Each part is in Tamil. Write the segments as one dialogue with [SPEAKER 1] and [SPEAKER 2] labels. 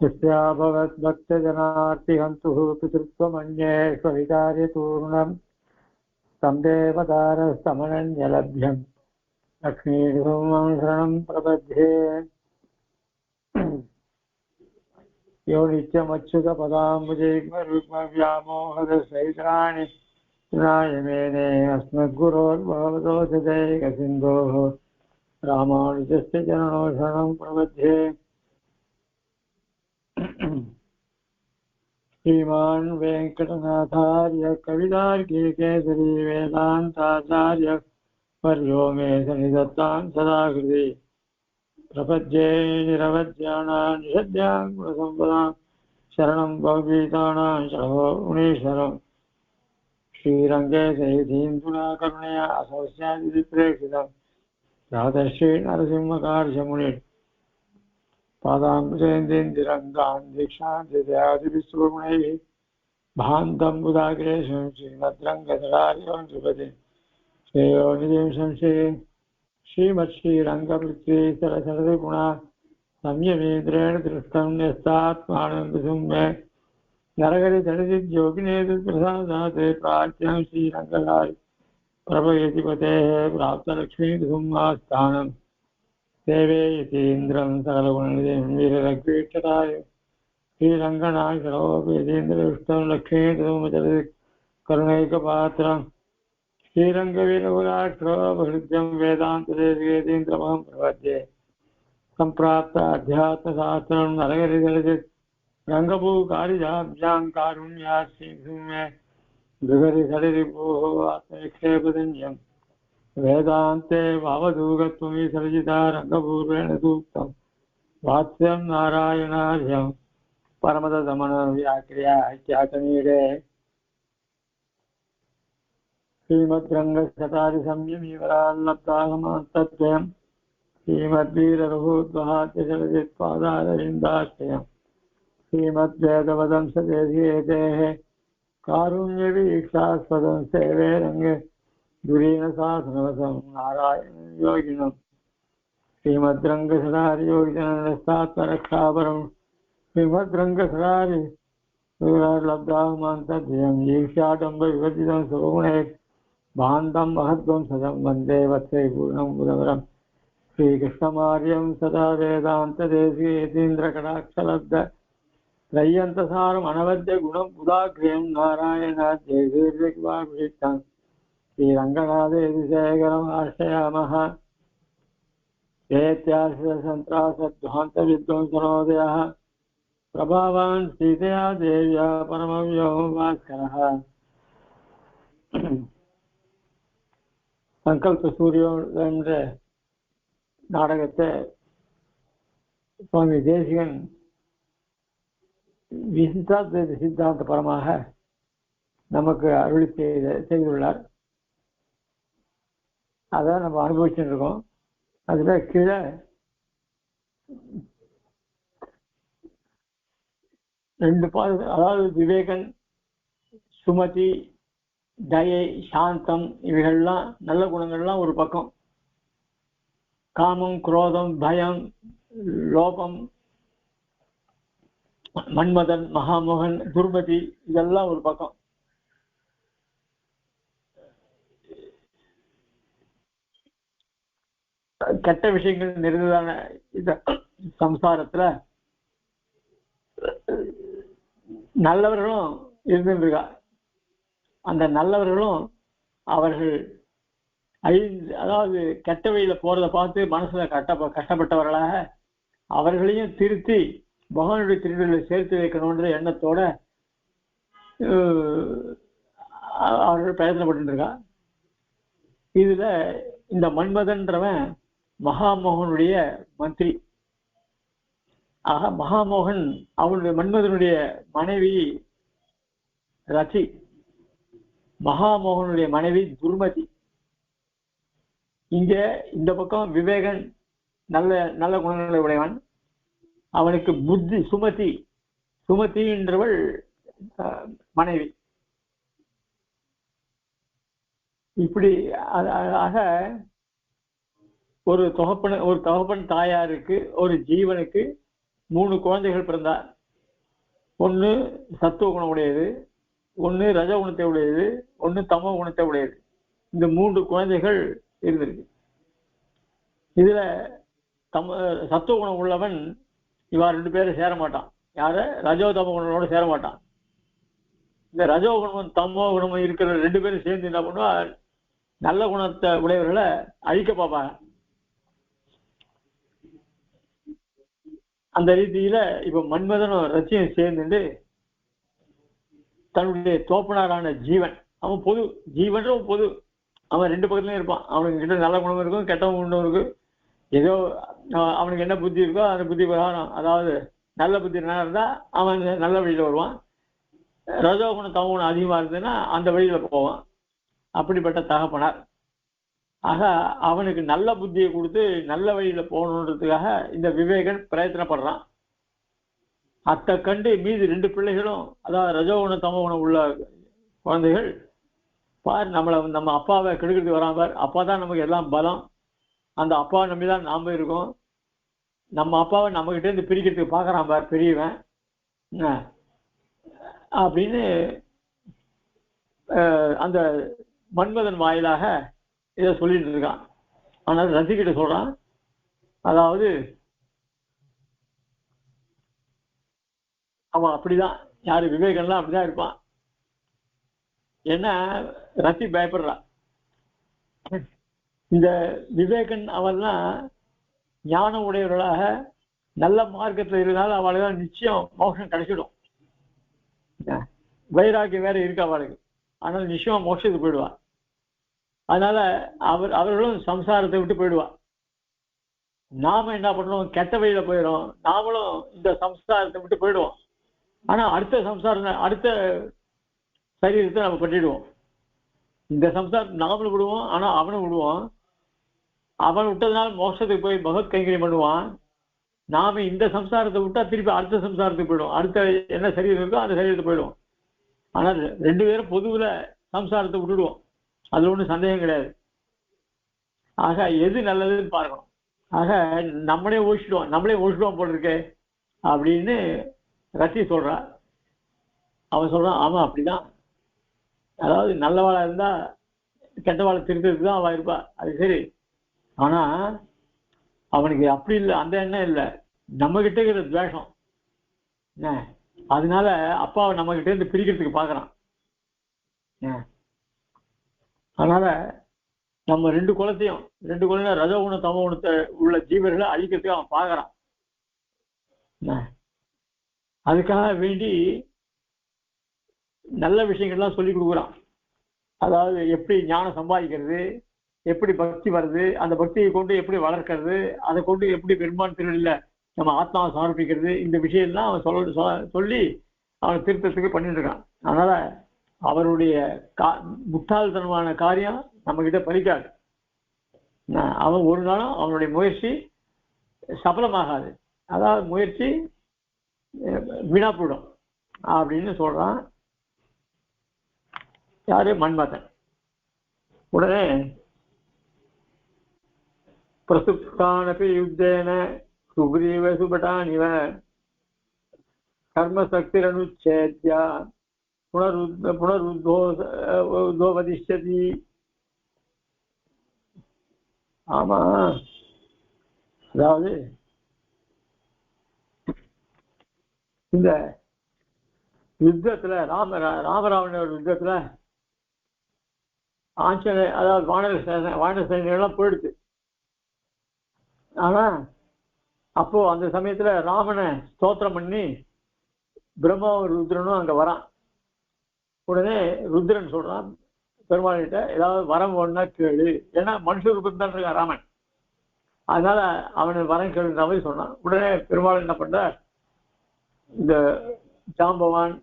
[SPEAKER 1] तस्याभवद्भक्तजनार्तिहन्तुः पितृत्वमन्ये स्वविकार्यपूर्णम् तं देवतारस्तमनन्यलभ्यम् लक्ष्मीर्भुवं शरणं प्रपद्ये। यो नित्यमच्युतपदाम्बुजैर्व्यामोहदसहितानि नायमेने अस्मद्गुरोर्भवतोऽधिदैकसिन्धोः रामानुजस्य चरणो शरणं प्रपद्ये। श्रीमान् वेङ्कटनाथार्य कवितार्किकेसरी वेदान्ताचार्य वर्यो मे सन्निधत्तां सदा हृदि प्रपद्ये निरवध्यानां निषद्यां गुणसम्पदां शरणं भवगीतानां शरणो मुनीश्वरम् श्रीरङ्गे सहितीन्दुना करुणया असौस्यादिति प्रेक्षितं राधश्री नरसिंहकार्यमुनि पादाम्बुजेन्द्रेन्दिरङ्गान् दीक्षान्तिदयादिविश्वगुणैः भान्तं बुधाग्रेशं श्रीमद्रङ्गधरार्यं सुपदे श्रेयोनिधिं संशये श्रीमत्श्रीरङ्गपृथ्वी सरसरतिगुणा संयमेन्द्रेण दृष्टं न्यस्तात्मानं विसुम्य नरहरिधरिद्योगिनेतत्प्रसादात् प्राच्यं श्रीरङ्गधारि प्रभयति पतेः प्राप्तलक्ष्मीविसुम्हास्थानं देवे यतीन्द्रं सकलगुणनिधिं वीररघुवीक्षताय श्रीरङ्गनाथरोपि यतीन्द्रयुष्टं लक्ष्मीविसुमचरि करुणैकपात्रं श्रीरङ्गवीरकुलाक्षोपहृद्यं वेदान्तदेशीन्द्रमहं प्रपद्ये। सम्प्राप्त अध्यात्मशास्त्रं नरहरिधरित् रङ्गभूकारिजाभ्यां कारुण्याश्रीमे बृहरिधरिभूः आत्मनिक्षेपदन्यं वेदान्ते भावदूगत्वं विसर्जिता रङ्गपूर्वेण सूक्तं वात्स्यं नारायणार्यं परमदमनव्याक्रिया इत्यातमीडे श्रीमद्रङ्गशतादिसंयमीवराल्लब्धागमान्तद्वयं श्रीमद्वीररघुद्वहाद्यशरजित्पादारविन्दाश्रयम् श्रीमद्वेदवदंसदेशीयतेः कारुण्यवीक्षास्पदं सेवे रङ्गे दुरीनशासनवशं नारायणयोगिनं श्रीमद्रङ्गशतादियोगिनस्तात्मरक्षापरं श्रीमद्रङ्गशतादि लब्धागमान्तद्वयम् ईक्षाडम्बविवर्जितं सुगुणे भान्तं महद्वं सदं वन्दे वत्सैपूर्णं बुधवरं श्रीकृष्णमार्यं सदा वेदान्तदेशीयतीन्द्रकटाक्षलब्ध त्रय्यन्तसारम् अनवद्य गुणं बुधाग्र्यं नारायणाद्यैर्विक्तं श्रीरङ्गनाथेशेखरम् आश्रयामः। चेत्याश्रितसन्त्रासध्वान्तविध्वंसनोदयः प्रभावान् सीतया देव्या परमव्योमभास्करः। சங்கல்ப சூரியோதயம் என்ற நாடகத்தை சுவாமி தேசிகன் விசிஷ்டாத்வைத சித்தாந்த பரமாக நமக்கு அருளி செய்துள்ளார். அதான் நம்ம அனுபவிச்சுட்டு இருக்கோம். அதுல கீழே ரெண்டு அதாவது விவேகன், சுமதி, தயை, சாந்தம் இவைகள்லாம் நல்ல குணங்கள்லாம் ஒரு பக்கம், காமம், குரோதம், பயம், லோபம், மன்மதன், மகாமோகன், துர்மதி இதெல்லாம் ஒரு பக்கம். கெட்ட விஷயங்கள் நிறைந்ததான இந்த சம்சாரத்துல நல்லவர்களும் இருந்துருக்கா. அந்த நல்லவர்களும் அவர்கள் அதாவது கெட்ட வழியில போறதை பார்த்து மனசுல கஷ்டப்பட்டவர்களாக அவர்களையும் திருத்தி பகவானுடைய திருவிழா சேர்த்து வைக்கணும்ன்ற எண்ணத்தோட அவர்கள் பிரயத்தனப்பட்டு இருக்கா. இதுல இந்த மன்மதன்றவன் மகாமோகனுடைய மந்திரி. ஆக மகாமோகன் அவனுடைய மன்மதனுடைய மனைவி ரசி, மகாமோகனுடைய மனைவி துர்மதி. இங்க இந்த பக்கம் விவேகன் நல்ல நல்ல குணங்களை உடையவன், அவனுக்கு புத்தி சுமதி என்றவள் மனைவி. இப்படி ஆக ஒரு தகப்பன் தாயாருக்கு ஒரு ஜீவனுக்கு 3 குழந்தைகள் பிறந்தார். ஒன்று சத்துவ குணம் உடையது, ஒன்று ரஜ குணத்தை உடையது, ஒன்று தமோ குணத்தை உடையது. இந்த 3 குழந்தைகள் இருந்திருக்கு. இதுல சத்துவ குணம் உள்ளவன் இவா 2 பேரும் சேர மாட்டான். யார? ரஜோ தமோ குணங்களோட சேர மாட்டான். இந்த ரஜோ குணமும் தமோ குணமும் இருக்கிற 2 பேரும் சேர்ந்து என்ன பண்ணுவா, நல்ல குணத்தை உடையவர்களை அழிக்க பார்ப்பாங்க. அந்த ரீதியில இப்ப மன்மதனும் ரச்சியும் சேர்ந்துட்டு தன்னுடைய தோப்பனாரான ஜீவன், அவன் பொது ஜீவன் பொது, அவன் 2 பக்கத்துலயும் இருப்பான். அவனுக்கு கிட்ட நல்ல குணம் இருக்கும், கெட்ட குணம் இருக்கும். ஏதோ அவனுக்கு என்ன புத்தி இருக்கோ அந்த புத்தி பிரகாரம், அதாவது நல்ல புத்தி என்ன இருந்தா அவன் நல்ல வழியில வருவான். ரஜோ குணம் தமோ குணம் அதிகமா இருந்ததுன்னா அந்த வழியில போவான். அப்படிப்பட்ட தகப்பனார். ஆக அவனுக்கு நல்ல புத்தியை கொடுத்து நல்ல வழியில போகணுன்றதுக்காக இந்த விவேகன் பிரயத்தனப்படுறான். அத்தை கண்டு மீது 2 பிள்ளைகளும், அதாவது ரஜோகுணம் தமோ குணம் உள்ள குழந்தைகள், பார் நம்ம அப்பாவை கெடுக்கிறது வராம பார், அப்பா தான் நமக்கு எல்லாம் பலம், அந்த அப்பாவை நம்பிதான் நாம இருக்கோம், நம்ம அப்பாவை நம்ம கிட்ட இருந்து பிரிக்கிறதுக்கு பாக்குறான் பார் பெரியவன் அப்படின்னு அந்த மன்மதன் வாயிலாக இதை சொல்லிட்டு இருக்கான். ஆனால் ரசிக்கிட்ட சொல்றான், அதாவது அவன் அப்படிதான், யாரு விவேகன்லாம் அப்படிதான் இருப்பான். ஏன்னா ரசி பயப்படுறான். இந்த விவேகன் அவெல்லாம் ஞானம் உடையவர்களாக நல்ல மார்க்கத்தில் இருந்தாலும் அவளுக்கு நிச்சயம் மோட்சம் கிடைச்சிடும். வைராக்கியம் வேற இருக்கு அவளுக்கு, ஆனால் நிச்சயம் மோட்சத்துக்கு போயிடுவான். அதனால அவர்களும் சம்சாரத்தை விட்டு போயிடுவா. நாம என்ன பண்றோம், கெட்ட வழியில போயிடும், நாமளும் இந்த சம்சாரத்தை விட்டு போயிடுவோம். ஆனா அடுத்த சம்சாரம், அடுத்த சரீரத்தை நம்ம பண்ணிடுவோம். இந்த சம்சாரத்தை நாமளும் விடுவோம், ஆனா அவனும் விடுவோம். அவன் விட்டதுனால மோட்சத்துக்கு போய் பகவத் கைங்கரியம் பண்ணுவான். நாம இந்த சம்சாரத்தை விட்டா திருப்பி அடுத்த சம்சாரத்துக்கு போயிடுவோம். அடுத்த என்ன சரீரம் இருக்கோ அந்த சரீரத்தை போயிடுவோம். ஆனா 2 பேரும் பொதுவுல சம்சாரத்தை விட்டுடுவோம், அதுல ஒன்றும் சந்தேகம் கிடையாது. ஆக எது நல்லதுன்னு பார்க்கணும். ஆக நம்மளே ஒழிச்சிடுவோம் போல இருக்கே அப்படின்னு ரத்தி சொல்றா. அவன் சொல்றான், ஆமா அப்படிதான், அதாவது நல்லவாளா இருந்தா கெட்டவாளை திருத்தத்துக்கு தான் அவ இருப்பா, அது சரி. ஆனா அவனுக்கு அப்படி இல்லை, அந்த எண்ணம் இல்லை, நம்ம கிட்ட இருக்கிற துவேஷம் என்ன, அதனால அப்பாவை நம்ம கிட்ட இருந்து பிரிக்கிறதுக்கு பாக்குறான். அதனால நம்ம 2 குலத்தையும், 2 குலம் ரஜகுண தமோ குணத்தை உள்ள ஜீவர்களை அழிக்கிறதுக்கு அவன் பாக்குறான். அதுக்காக வேண்டி நல்ல விஷயங்கள்லாம் சொல்லி கொடுக்குறான். அதாவது எப்படி ஞானம் சம்பாதிக்கிறது, எப்படி பக்தி வருது, அந்த பக்தியை கொண்டு எப்படி வளர்க்கிறது, அதை கொண்டு எப்படி பெருமான் திருவிழில நம்ம ஆத்மாவை சமர்ப்பிக்கிறது, இந்த விஷயம்லாம் அவன் சொல்லி அவனை திருத்தத்துக்கு பண்ணிட்டு இருக்கான். அதனால அவருடைய முட்டாள்தனமான காரியம் நம்ம கிட்ட பலிக்காது. அவன் ஒரு நாளும் அவனுடைய முயற்சி சபலமாகாது, அதாவது முயற்சி வீணா போயிடும் அப்படின்னு சொல்றான். யாரு? மன்மதன். உடனே பிரசுப்தானபி யுத்தேன சுக்ரீவ சுபட்டானிவ கர்மசக்திரனுச்சேத்யா புனருத்தோ வதிஷ்யதி. ஆமா, அதாவது இந்த யுத்தத்துல ராமராவணோட யுத்தத்துல ஆஞ்சநேய, அதாவது வானர சைன்யெல்லாம் போயிடுச்சு. ஆனா அப்போ அந்த சமயத்துல ராமனை ஸ்தோத்திரம் பண்ணி பிரம்மாவும் ருத்ரனும் அங்க வரான். உடனே ருத்ரன் சொல்றான் பெருமாள் கிட்ட, ஏதாவது வரம் ஒன்னா கேளு, ஏன்னா மனுஷ ரூபம் தான் இருக்கான் ராமன், அதனால அவனை வரம் கேளுன்ற மாதிரி சொன்னான். உடனே பெருமாள் என்ன பண்ற, இந்த ஜாம்பவான்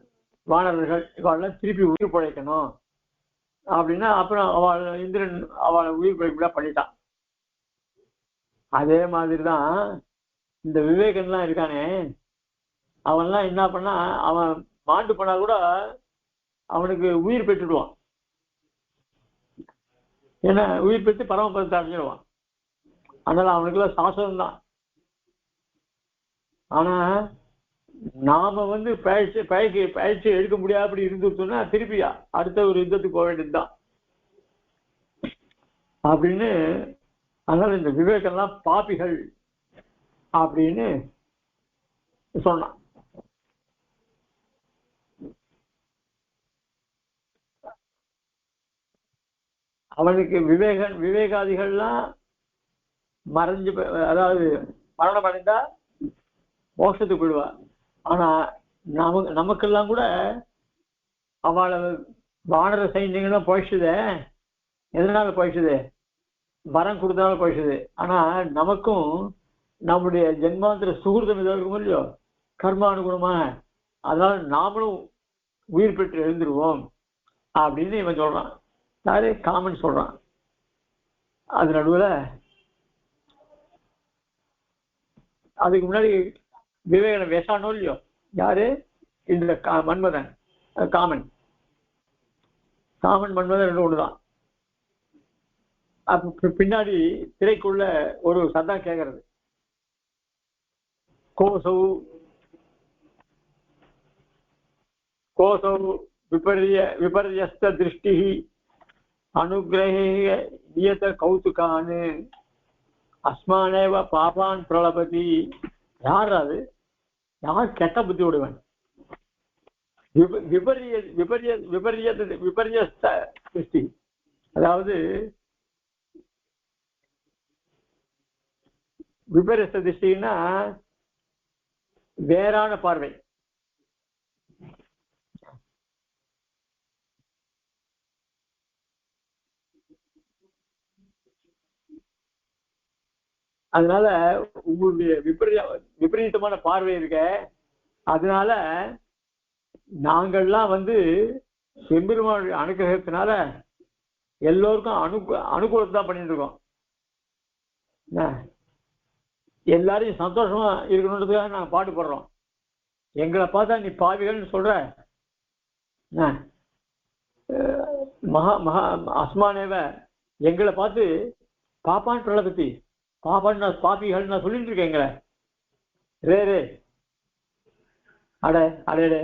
[SPEAKER 1] வானரர்கள் இவாளெல்லாம் திருப்பி உயிர் பிழைக்கணும் அப்படின்னா, அப்புறம் இந்திரன் அவளை உயிர் பிழைப்பா பண்ணிட்டான். அதே மாதிரிதான் இந்த விவேகன்லாம் இருக்கானே, அவன்லாம் என்ன பண்ணா, அவன் மாண்டு பண்ணா கூட அவனுக்கு உயிர் பெற்றுடுவான். ஏன்னா உயிர் பெற்று பரமபதத்தை அடைஞ்சிடுவான். அதனால அவனுக்குலாம் சாசனம் தான். ஆனா நாம வந்து பயிற்சி எடுக்க முடியாது அப்படி இருந்துட்டோம்னா திருப்பி அடுத்த ஒரு யுத்தத்துக்கு போக வேண்டியதுதான் அப்படின்னு. அதனால இந்த விவேகம்லாம் பாப்பிகள் அப்படின்னு சொன்னான். அவனுக்கு விவேகாதிகள்லாம் மறைஞ்சு அதாவது மரணம் அடைந்தா மோட்சத்துக்கு போயிடுவா. ஆனா நமக்கெல்லாம் கூட அவளை வானர சைன்யங்கள்லாம் போயிடுச்சுதே. எதனால போயிடுச்சுது? வரம் கொடுத்தாலும் போயிடுச்சுது. ஆனா நமக்கும் நம்முடைய ஜென்மாந்திர சுகிருதம் ஏதாவது இருக்கும் இல்லையோ, கர்மானுகுணமாக, அதனால நாமளும் உயிர் பெற்று எழுந்துருவோம் அப்படின்னு இவன் சொல்றான். யாரு? காமன் சொல்றான். அது நடுவில் அதுக்கு முன்னாடி விவேகனை வேசானோ இல்லையோ, யாரு? இந்த மன்மதன், காமன் மன்மதன் ரெண்டு ஒண்ணுதான். அப்ப பின்னாடி திரைக்குள்ள ஒரு சத்தம் கேட்கறது, கோசௌ விபர்யஸ்த திருஷ்டி அனுகிரக நியத கௌதுகான் அஸ்மானேவ பாபான் பிரலபதி. யார் அது? யார் கெட்ட புத்தி விடுவன்? விபர்யஸ்த திருஷ்டி, அதாவது விபரீத திருஷ்டின்னா வேறான பார்வை. அதனால உங்களுடைய விபரீதமான பார்வை இருக்க. அதனால நாங்கள்லாம் வந்து செம்பெருமானுடைய அனுகிரகத்தினால எல்லோருக்கும் அனுகூலத்தை தான் பண்ணிட்டு இருக்கோம். எல்லாரையும் சந்தோஷமா இருக்கணுன்றதுக்காக நாங்க பாட்டு போடுறோம். எங்களை பார்த்தா நீ பாவிகள்னு சொல்ற, அஸ்மானேவ எங்களை பார்த்து பாப்பான் பிரலபதி, பாப்பான் பாப்பிகள் நான் சொல்லிட்டு இருக்கேன் எங்களை. ரே அடே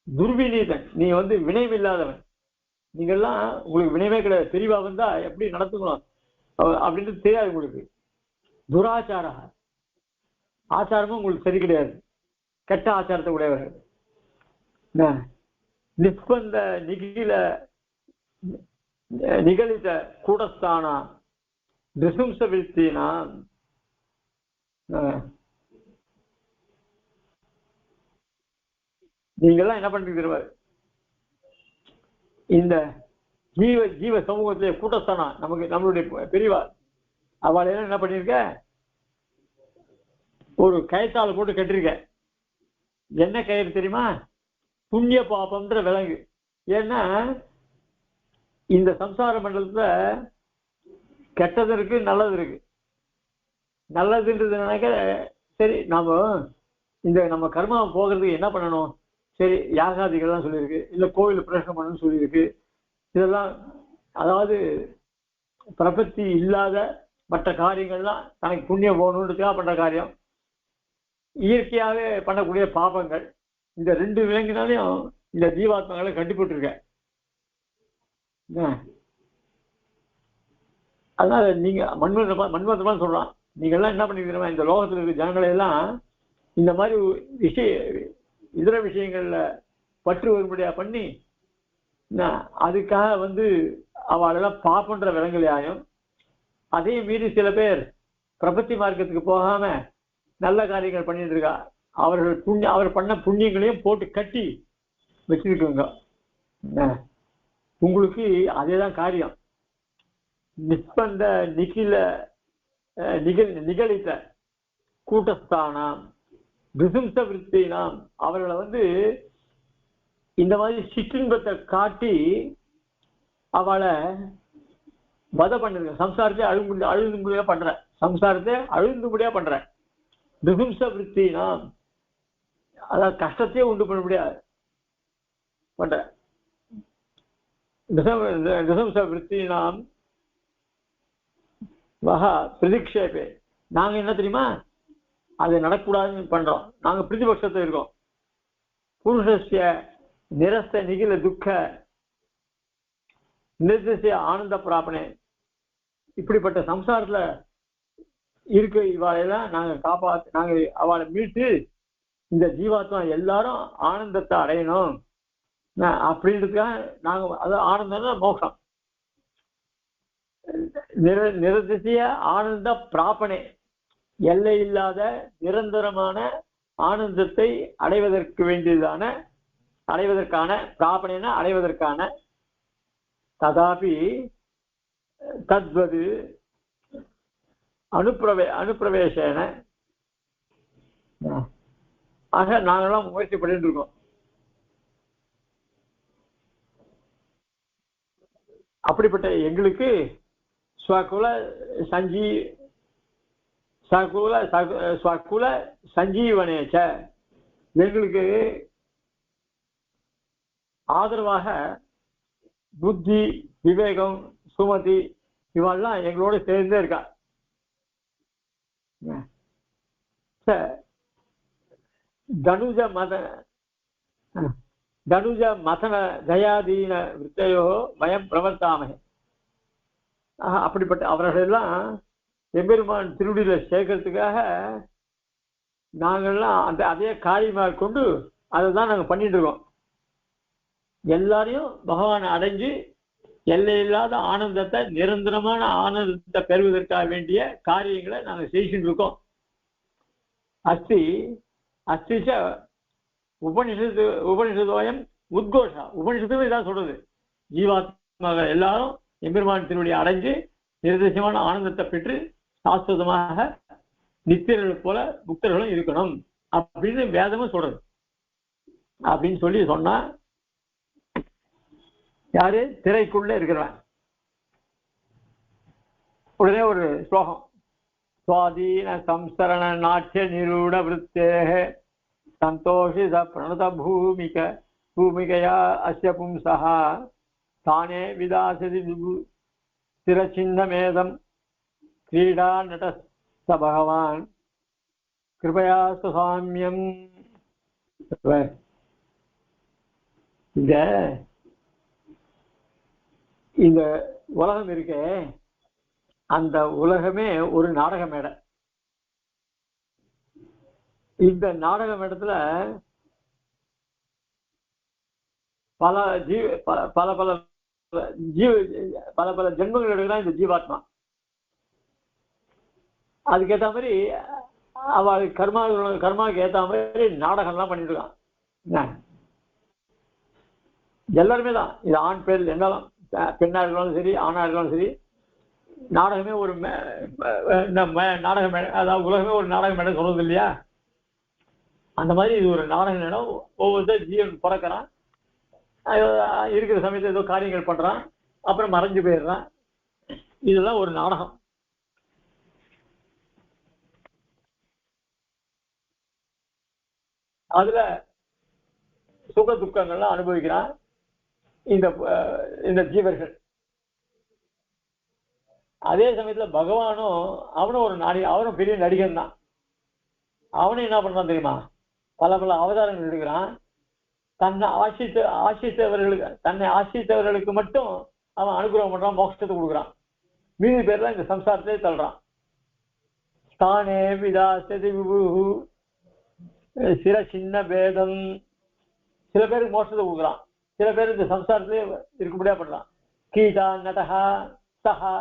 [SPEAKER 1] துர்விநீதன், நீ வந்து வினைவில்லாதவன். நீங்கள்லாம் உங்களுக்கு வினைவே கிடையாது. தெளிவா வந்தா எப்படி நடத்துக்கணும் அப்படின்னு தெரியாது உங்களுக்கு. துராச்சார ஆச்சாரமும் உங்களுக்கு சரி கிடையாது. கெட்ட ஆச்சாரத்தை உடையவர்கள். நிஸ்பந்த நிகழித கூடஸ்தானா நிசும்ச விருத்தினா. நீங்கெல்லாம் என்ன பண்றீங்க? இந்த ஜீவ சமூகத்திலே கூட்டஸ்தானா நம்மளுடைய பெரியவா அவளை என்ன பண்ணிருக்க? ஒரு கயத்தால் போட்டு கட்டிருக்க. என்ன கயிறு தெரியுமா? புண்ணிய பாபம்ன்ற விலங்கு. ஏன்னா இந்த சம்சார மண்டலத்துல கெட்டது இருக்கு, நல்லது இருக்கு. நல்லதுன்றது நினைக்க சரி, நம்ம கர்மா போகிறதுக்கு என்ன பண்ணணும்? சரி, யாகாதிகள்லாம் சொல்லியிருக்கு, இல்ல கோவில் பிரவேசனம் பண்ணணும்னு சொல்லியிருக்கு. இதெல்லாம் அதாவது பிரபத்தி இல்லாத மற்ற காரியங்கள்லாம் தனக்கு புண்ணியம் போகணுன்றதுக்காக பண்ற காரியம். இயற்கையாகவே பண்ணக்கூடிய பாபங்கள். இந்த ரெண்டு விலங்கினாலையும் இந்த ஜீவாத்மாக்களை கண்டிப்பட்டிருக்க. அதனால நீங்க மன்மதன் சொல்றான், நீங்க எல்லாம் என்ன பண்ணிக்கிறீங்க? இந்த லோகத்துல இருக்க ஜனங்களை எல்லாம் இந்த மாதிரி இதர விஷயங்கள்ல பற்று வரும்படியா பண்ணி அதுக்காக வந்து அவளெல்லாம் பாப்பன்ற விலங்குலையாயும், அதையும் மீறி சில பேர் பிரபத்தி மார்க்கத்துக்கு போகாம நல்ல காரியங்கள் பண்ணிட்டு இருக்கா. அவர் பண்ண புண்ணியங்களையும் போட்டு கட்டி வச்சிருக்குங்க. உங்களுக்கு அதேதான் காரியம். நிஸ்பந்த நிகழித்த கூட்டஸ்தானாம் விசும்ச விருத்தினாம், அவர்களை வந்து இந்த மாதிரி சிற்றின்பத்தை காட்டி அவளை வதை பண்ணுங்க. சம்சாரத்தை அழுந்தும்படியா பண்ற, சம்சாரத்தை அழுந்தும்படியா பண்ற. விசும்ச விருத்தினாம், அதாவது கஷ்டத்தையே உண்டு பண்ண முடியாது பண்ற. விசும்ச விருத்தினாம் வஹ பிரதிக்ஷேபே, நாங்க என்ன தெரியுமா, அது நடக்கூடாதுன்னு பண்றோம். நாங்க பிரதிபட்சத்தை இருக்கோம். புருஷஸ்ய நிரஸ்த நிகில துக்க நிர்திசய ஆனந்த பிராபனே, இப்படிப்பட்ட சம்சாரத்துல இருக்க இவாளையெல்லாம் நாங்க அவளை மீட்டு இந்த ஜீவாத்மா எல்லாரும் ஆனந்தத்தை அடையணும் அப்படின்றதுக்காக நாங்க, அதாவது ஆனந்தம்னா மோட்சம், நிரதிசய ஆனந்த பிராபனே, எல்லை இல்லாத நிரந்தரமான ஆனந்தத்தை அடைவதற்கான பிராபனைனா அடைவதற்கான, ததாபி தத்வது அனுப்பிரவேசன, ஆக நாங்கெல்லாம் முயற்சி பண்ணிட்டு இருக்கோம். அப்படிப்பட்ட எங்களுக்கு ஸ்வகுல சஞ்சீவனேச்ச, எங்களுக்கு ஆதரவாக புத்தி, விவேகம், சுமதி இவெல்லாம் எங்களோட சேர்ந்தே இருக்கா. தனுஜ மதன தயாதீன வித்தையோ வயம் பிரவர்த்தாமே, அப்படிப்பட்ட அவர்கள் எல்லாம் எம்பெருமான் திருவடியில சேர்க்கறதுக்காக நாங்கள்லாம் அதே காரியமாக கொண்டு அதை தான் நாங்கள் பண்ணிட்டு இருக்கோம். எல்லாரையும் பகவானை அடைஞ்சு எல்லையில்லாத ஆனந்தத்தை, நிரந்தரமான ஆனந்தத்தை பெறுவதற்காக வேண்டிய காரியங்களை நாங்கள் செய்கிட்டு இருக்கோம். அஸ்திச்ச உபனிஷதோயம் உத்கோஷா, உபனிஷத்துமே இதான் சொல்றது, ஜீவாத்மாக்கள் எல்லாரும் எம்பெருமான் திருவடியை அடைஞ்சு நிர்தேசமான ஆனந்தத்தை பெற்று சாஸ்வதமாக நித்தியர்கள் போல முக்தர்களும் இருக்கணும் அப்படின்னு வேதமும் சொல்றது. அப்படின்னு சொல்லி சொன்னா யாரு, திரைக்குள்ள இருக்கிறவன். உடனே ஒரு ஸ்லோகம், சுவாதீன சம்சரண நாட்டிய நிரூட விருத்தேக சந்தோஷித பிரணத பூமிகையா அஸ்ய பும்சஹ தானே விதாசதி ஸ்திரசின்னமேதம் கிரீடா நடஸ்த பகவான் கிருபயா சுசாமியம். இந்த உலகம் இருக்கே, அந்த உலகமே ஒரு நாடக மேடை. இந்த நாடக மேடத்துல பல ஜென்மங்கள் எடுக்கிறான் இந்த ஜீவாத்மா. அதுக்கேற்ற மாதிரி அவள் கர்மாவுக்கு ஏற்ற மாதிரி நாடகம்லாம் பண்ணிட்டு இருக்கான். எல்லாருமே தான், இது ஆண் பெண் என்னாலும், பெண்ணா இருந்தாலும் சரி ஆணா இருந்தாலும் சரி, நாடகமே ஒரு நாடக மேடை, அதாவது உலகமே ஒரு நாடக மேடை சொல்றது இல்லையா, அந்த மாதிரி இது ஒரு நாடக மேடம். ஒவ்வொருத்தர் ஜீவன் பிறக்கிறான், இருக்கிற சமயத்தில் ஏதோ காரியங்கள் பண்றான், அப்புறம் மறைஞ்சு போயிடுறான். இதெல்லாம் ஒரு நாடகம். அதுல சுக துக்கங்கள்லாம் அனுபவிக்கிறான் இந்த ஜீவர்கள். அதே சமயத்துல பகவானும் அவனும் அவனும் பெரிய நடிகன் தான். அவனும் என்ன பண்றான் தெரியுமா, பல அவதாரங்கள் எடுக்கிறான். தன்னை ஆசித்தவர்களுக்கு மட்டும் அவன் அனுகிரகம் பண்றான், மோட்சத்தை கொடுக்குறான். மீதி பேர்லாம் இந்த சம்சாரத்திலே தள்ளுறான். தானே விதாசதி விபுஹு சில சின்ன பேதம், சில பேருக்கு மோட்சத்தை கொடுக்குறான், சில பேர் இந்த சம்சாரத்திலே இருக்கும்படியா பண்றான். கீதா நடகா சஹா,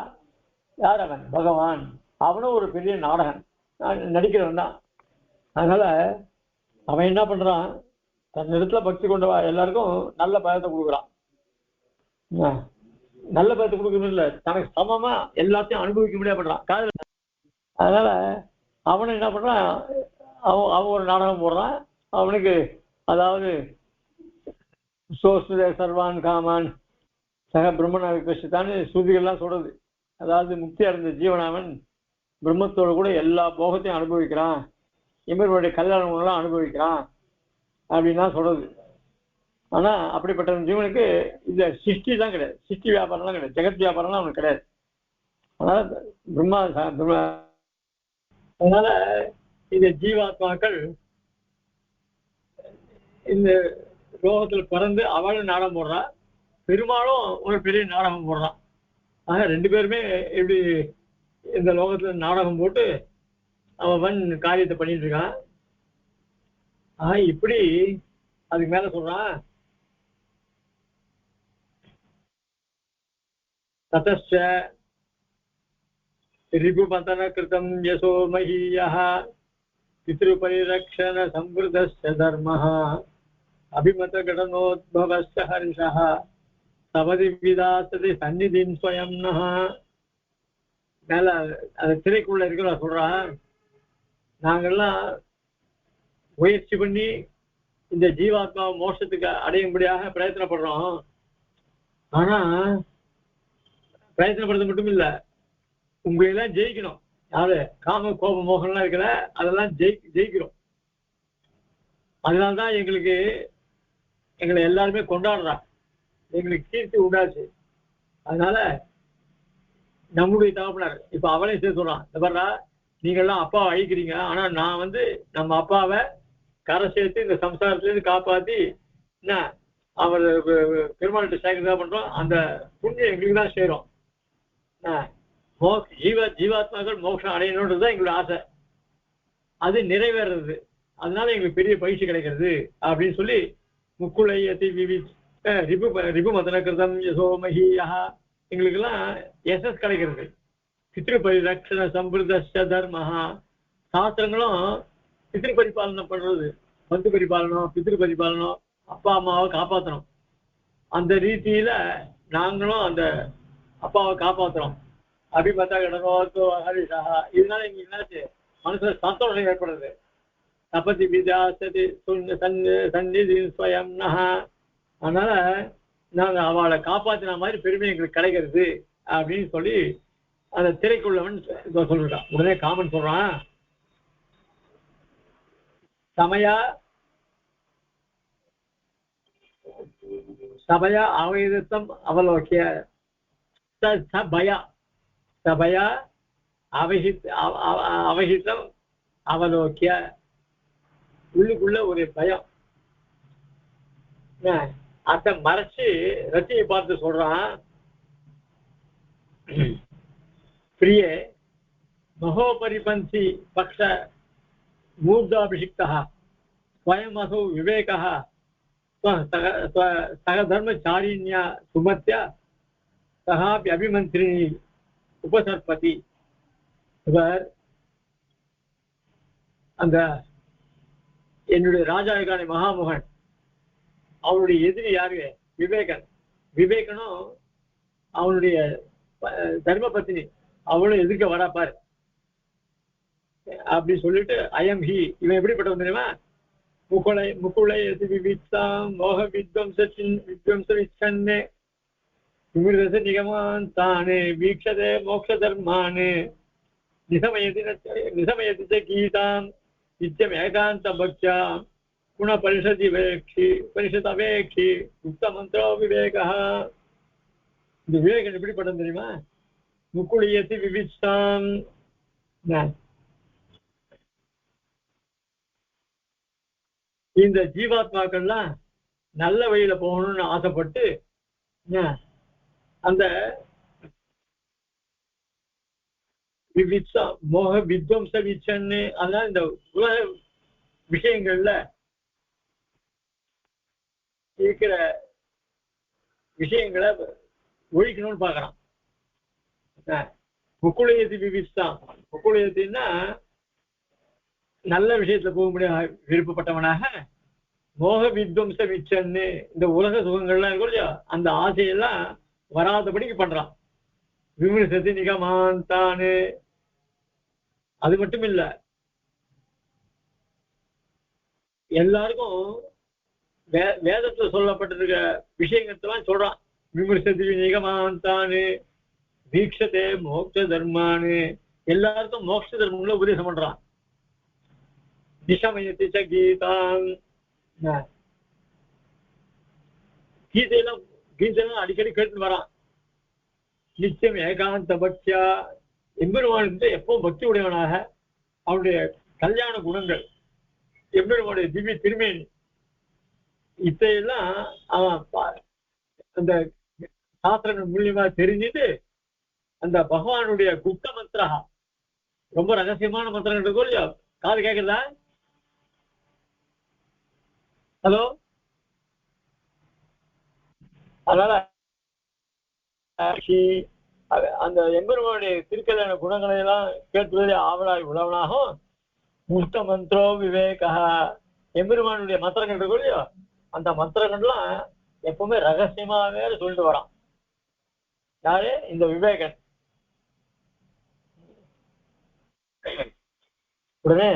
[SPEAKER 1] யார் அவன்? பகவான். அவனும் ஒரு பெரிய நாடகன், நடிக்கிறவன் தான். அதனால அவன் என்ன பண்றான், தன் இடத்துல பக்தி கொண்டவா எல்லாருக்கும் நல்ல பயத்தை கொடுக்குறான். நல்ல பயத்தை கொடுக்கணும் இல்லை, தனக்கு சமமா எல்லாத்தையும் அனுபவிக்க முடியாது பண்றான் காதல. அதனால அவனை என்ன பண்றான், அவன் ஒரு நாடகம் போடுறான். அவனுக்கு அதாவது சோஸ்துதே சர்வான் காமான் சக பிரம்மன விபசித்தான்னு ஸ்ருதிகள்லாம் சொல்றது. அதாவது முக்தி அடைந்த ஜீவனாவன் பிரம்மத்தோடு கூட எல்லா போகத்தையும் அனுபவிக்கிறான், எம்பெருமானுடைய கல்யாணங்கள்லாம் அனுபவிக்கிறான் அப்படின்னா சொல்றது. ஆனா அப்படிப்பட்ட ஜீவனுக்கு இந்த சிருஷ்டி தான் கிடையாது, சிருஷ்டி வியாபாரம்லாம் கிடையாது, ஜெகத் வியாபாரம்லாம் அவனுக்கு கிடையாது. அதனால அதனால இந்த ஜீவாத்மாக்கள் இந்த லோகத்தில் பிறந்து அவளும் நாடகம் போடுறா, பெருமாளும் ஒரு பெரிய நாடகம் போடுறான். ஆக ரெண்டு பேருமே இப்படி இந்த லோகத்துல நாடகம் போட்டு அவன் காரியத்தை பண்ணிட்டு இருக்கான். இப்படி அதுக்கு மேல சொல்றான், ததச்ச ரிபுபதன கிருதம் யசோ மஹீயः பித்ருபரிரக்ஷண சம்பிருதஸ்ய தர்மः அபிமத கடனோத்பவஸ்ய ஹர்ஷः சபதி விதாசதி சந்நிதிம் ஸ்வயம் நஹ. மேல அந்த திரைக்குள்ள இருக்கிற சொல்றான், நாங்கள்லாம் முயற்சி பண்ணி இந்த ஜீவாத்மா மோட்சத்துக்கு அடையும்படியாக பிரயத்தனப்படுறோம். ஆனா பிரயத்தனப்படுறது மட்டும் இல்ல, உங்களையெல்லாம் ஜெயிக்கணும். யாரு காம கோப மோகம்லாம் இருக்கிற அதெல்லாம் ஜெயிக்கிறோம். அதனால்தான் எங்களை எல்லாருமே கொண்டாடுறா, எங்களுக்கு கீர்த்தி உண்டாச்சு. அதனால நம்முடைய தகப்பனார் இப்ப அவளே சேர்த்து சொல்றான், வர்றா நீங்கள்லாம் அப்பாவை அழிக்கிறீங்க, ஆனா நான் நம்ம அப்பாவை கரை சேர்த்து இந்த சம்சாரத்திலிருந்து காப்பாத்தி என்ன அவர் பெருமாள்கிட்ட சேர்க்கிறதா பண்றோம். அந்த புண்ணியம் எங்களுக்கு தான் சேரும். ஜீவாத்மாக்கள் மோட்சம் அடையணுன்றதுதான் எங்களோட ஆசை, அது நிறைவேறது. அதனால எங்களுக்கு பெரிய பயிற்சி கிடைக்கிறது அப்படின்னு சொல்லி முக்குளையதி ரிபு மதன கிருதம் யசோ மஹீயः எங்களுக்கு எல்லாம் எஸ்எஸ் கிடைக்கிறது. பித்ரு பரிரக்ஷண சம்பிருதஸ்ய தர்மஹ, சாஸ்திரங்களும் பித்ரு பரிபாலனம் பண்றது, பந்து பரிபாலனம், பித்ரு பரிபாலனம், அப்பா அம்மாவை காப்பாற்றணும். அந்த ரீதியில நாங்களும் அந்த அப்பாவை காப்பாற்றுறோம். அபிமத கடனோத்பவ ஹரிஷா. இதனால எங்களுக்கு என்னாச்சு, மனசுல சந்தோஷம் ஏற்படுறது. தபதி விதாசதி சந்நிதி ஸ்வயம் நஹ. அதனால நாங்க அவளை காப்பாத்தின மாதிரி பெருமை எங்களுக்கு கிடைக்கிறது அப்படின்னு சொல்லி அந்த திரைக்குள்ளவன் சொல்றான். உடனே காமன் சொல்றான், சபையா அவகிதம் அவலோக்கிய சபையா அவகிதம் அவலோக்கிய. உள்ளுக்குள்ள ஒரு பயம், அத மறைச்சு ரத்தியை பார்த்து சொல்றான், பிரியே மகோபரிபந்தி பக்ஷ மூர்தாபிஷிக்தः ஸ்வயமசௌ விவேகः சகதர்மச்சாரிண்யா சுமத்யா சகாபி அபிமந்திரிணி உபசர்பதி. இவர் அந்த என்னுடைய ராஜாக்கான மகாமோகன், அவனுடைய எதிரி யாரு? விவேகன். விவேகனும் அவனுடைய தர்ம பத்தினி அவளும் எதிர்க்க வராப்பாரு அப்படி சொல்லிட்டு அயம் ஹி, இவன் எப்படிப்பட்டவன் தெரியுமா? முகுளை விவித்தாம் மோக வித்வம்சே விமிருதச நிகமான் தானே வீக்ஷதே மோக்ஷ தர்மானே நிசமயதி ச கீதாம் நித்தியம் ஏகாந்த பக்தியா குண பரிஷத் அவேக்ஷி உக்த மந்திரோ விவேகா. இந்த விவேகன் எப்படிப்பட்டது தெரியுமா? முக்குளியத்தி விவிச்சாம், இந்த ஜீவாத்மாக்கள்லாம் நல்ல வழியில போகணும்னு ஆசைப்பட்டு அந்த மோக வித்வம்ச விச்சன்னு, அதனால இந்த உலக விஷயங்கள்ல இருக்கிற விஷயங்களை ஒழிக்கணும்னு பாக்குறான். முக்குளையத்தி விவிச்சான். முக்குளையத்தின்னா நல்ல விஷயத்துல போக முடியாது விருப்பப்பட்டவனாக, மோக வித்வம்ச விச்சன்னு இந்த உலக சுகங்கள்லாம் இருக்கும் இல்லையா, அந்த ஆசையெல்லாம் வராதபடிக்கு பண்றான். விமர்சத்தி நிகமான்தானு. அது மட்டும் இல்ல, எல்லாருக்கும் வேதத்துல சொல்லப்பட்டிருக்க விஷயங்கள்லாம் சொல்றான். விமர்சத்தி நிகமான்தானு தீட்சதே மோட்ச தர்மானு, எல்லாருக்கும் மோட்ச தர்மங்களை உபதேசம் பண்றான். நிஷமயத்தி ச கீதாம், கீதையெல்லாம் அடிக்கடி கேட்டு வரான். நிச்சயம் ஏகாந்த பக்தியா, எம்பெருமானுக்கு எப்பவும் பக்தி உடையவனாக அவருடைய கல்யாண குணங்கள், எம்பெருமானுடைய திவ்ய திருமேனி, இதையெல்லாம் அவன் அந்த சாஸ்திரங்கள் மூலியமா தெரிஞ்சுட்டு அந்த பகவானுடைய குப்த மந்திரா, ரொம்ப ரகசியமான மந்திரங்கள் இருக்கும் இல்லையா, காது கேட்கறதா? ஹலோ. அதனால அந்த எம்பெருமானுடைய திருக்கல்யாண குணங்களை எல்லாம் கேட்பதிலே ஆவலாய் உழவனாகும். முக்த மந்திரோ விவேகா, எம்பெருமானுடைய மந்திரங்கள் இருக்கும் இல்லையோ, அந்த மந்திரங்கள்லாம் எப்பவுமே ரகசியமாவே சொல்லிட்டு வரான். யாரு? இந்த விவேகன். உடனே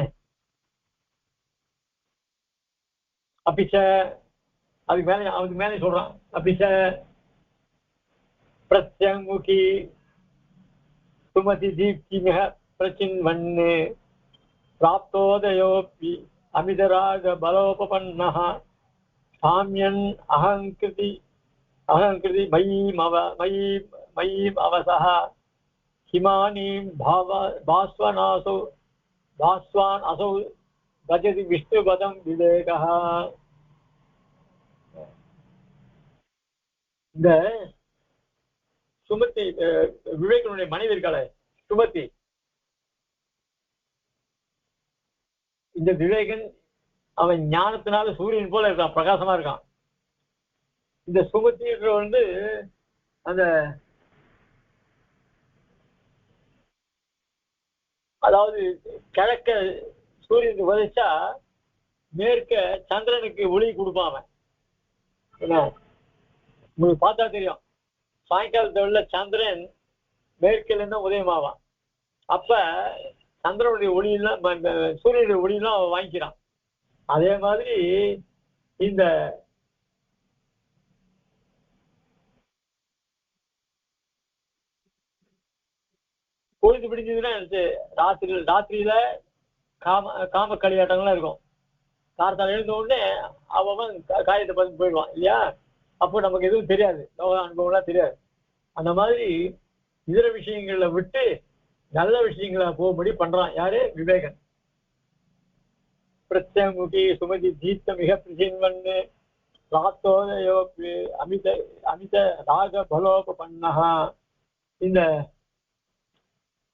[SPEAKER 1] அப்பிச்ச, அதுக்கு மேலே சொல்றான். அப்பிச்ச பிரத்யங்குகி சுமதி தீப்திமிக பிரச்சின்வன்னு பிராப்தோதயோபி அமிதராக பலோபபன்னஹ சாமியன் அகங்கிருதி மயீம் அவசஹ ஹிமானீம் பாஸ்வான் அசௌ பஜதி விஷ்ணுபதம் விவேகஹ. இந்த சுமதி, விவேகனுடைய மனைவி இருக்காளே சுமதி, இந்த விவேகன் அவன் ஞானத்தினால சூரியன் போல இருக்கான், பிரகாசமா இருக்கான். இந்த சுமதி வந்து அந்த, அதாவது கிழக்க சூரியனுக்கு உதச்சா மேற்க சந்திரனுக்கு ஒளி கொடுப்பான். என்ன உங்களுக்கு பார்த்தா தெரியும், சாயங்காலத்துல உள்ள சந்திரன் மேற்கில இருந்து உதயமாவான். அப்ப சந்திரனுடைய ஒளியெல்லாம், சூரியனுடைய ஒளியெல்லாம் அவன் வாங்கிக்கிறான். அதே மாதிரி இந்த பொழுது பிடிச்சதுன்னா ராத்திரியில காம களியாட்டங்கள்லாம் இருக்கும். காலத்தால் எழுந்த உடனே அவன் காரியத்தை பார்த்து போயிடுவான் இல்லையா, அப்போ நமக்கு எதுவும் தெரியாது, லோக அனுபவம்லாம் தெரியாது. அந்த மாதிரி இதர விஷயங்களை விட்டு நல்ல விஷயங்களை போகும்படி பண்றான். யாரு? விவேகன். பிரத்யமுகி சுமதி தீப்த மிக பிரசின்வன்னு ராத்தோதயோ அமித அமித ராக பலோபன்னஹா. இந்த